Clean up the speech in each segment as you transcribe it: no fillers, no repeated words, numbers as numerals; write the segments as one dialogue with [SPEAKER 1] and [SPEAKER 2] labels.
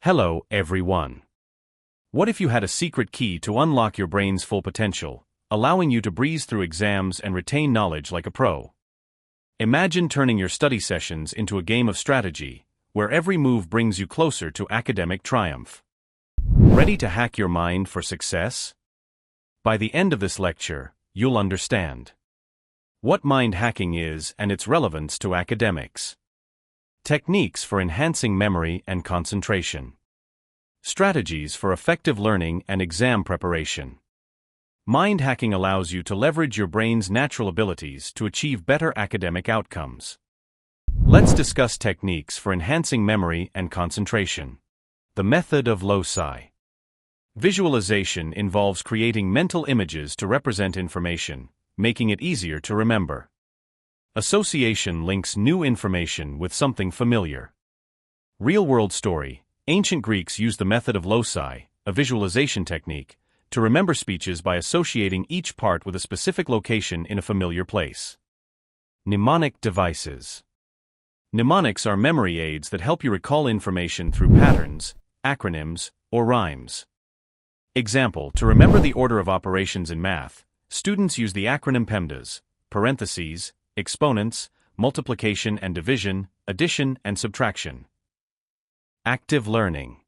[SPEAKER 1] Hello, everyone. What if you had a secret key to unlock your brain's full potential, allowing you to breeze through exams and retain knowledge like a pro? Imagine turning your study sessions into a game of strategy, where every move brings you closer to academic triumph. Ready to hack your mind for success? By the end of this lecture, you'll understand what mind hacking is and its relevance to academics. Techniques for enhancing memory and concentration. Strategies for effective learning and exam preparation. Mind hacking allows you to leverage your brain's natural abilities to achieve better academic outcomes. Let's discuss techniques for enhancing memory and concentration. The method of Loci. Visualization involves creating mental images to represent information, making it easier to remember. Association links new information with something familiar. Real-world story. Ancient Greeks used the method of Loci, a visualization technique, to remember speeches by associating each part with a specific location in a familiar place. Mnemonic devices. Mnemonics are memory aids that help you recall information through patterns, acronyms, or rhymes. Example: to remember the order of operations in math, students use the acronym PEMDAS, parentheses, exponents, multiplication and division, addition and subtraction. Active learning.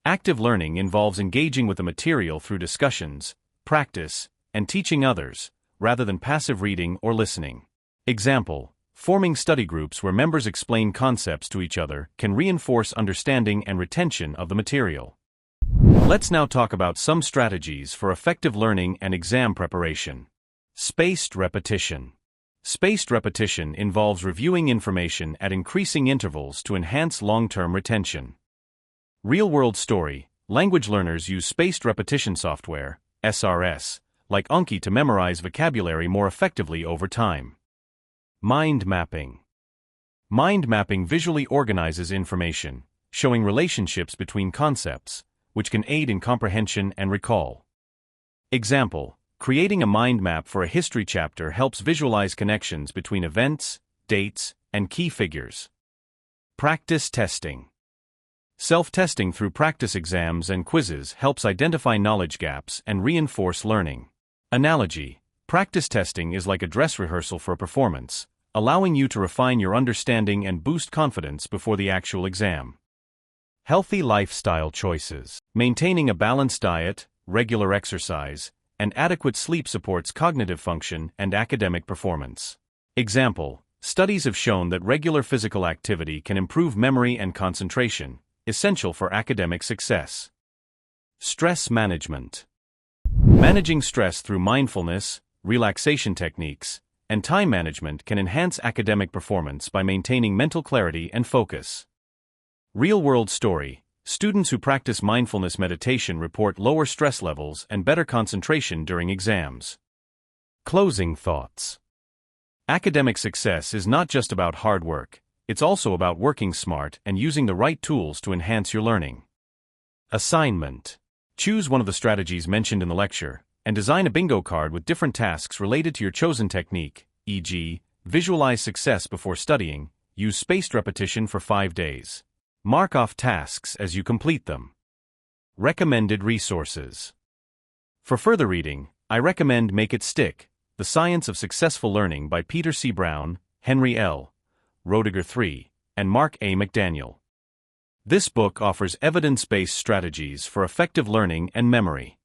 [SPEAKER 1] Active learning involves engaging with the material through discussions, practice, and teaching others, rather than passive reading or listening. Example: forming study groups where members explain concepts to each other can reinforce understanding and retention of the material. Let's now talk about some strategies for effective learning and exam preparation. Spaced repetition. Spaced repetition involves reviewing information at increasing intervals to enhance long-term retention. Real-world story. Language learners use spaced repetition software, SRS, like Anki to memorize vocabulary more effectively over time. Mind mapping. Mind mapping visually organizes information, showing relationships between concepts, which can aid in comprehension and recall. Example: creating a mind map for a history chapter helps visualize connections between events, dates, and key figures. Practice testing. Self-testing through practice exams and quizzes helps identify knowledge gaps and reinforce learning. Analogy: practice testing is like a dress rehearsal for a performance, allowing you to refine your understanding and boost confidence before the actual exam. Healthy lifestyle choices. Maintaining a balanced diet, regular exercise, and adequate sleep supports cognitive function and academic performance. Example: studies have shown that regular physical activity can improve memory and concentration, essential for academic success. Stress management. Managing stress through mindfulness, relaxation techniques, and time management can enhance academic performance by maintaining mental clarity and focus. Real-world story. Students who practice mindfulness meditation report lower stress levels and better concentration during exams. Closing thoughts. Academic success is not just about hard work, it's also about working smart and using the right tools to enhance your learning. Assignment. Choose one of the strategies mentioned in the lecture, and design a bingo card with different tasks related to your chosen technique, e.g., visualize success before studying, use spaced repetition for 5 days. Mark off tasks as you complete them. Recommended resources. For further reading, I recommend Make It Stick: The Science of Successful Learning by Peter C. Brown, Henry L. Roediger III, and Mark A. McDaniel. This book offers evidence-based strategies for effective learning and memory.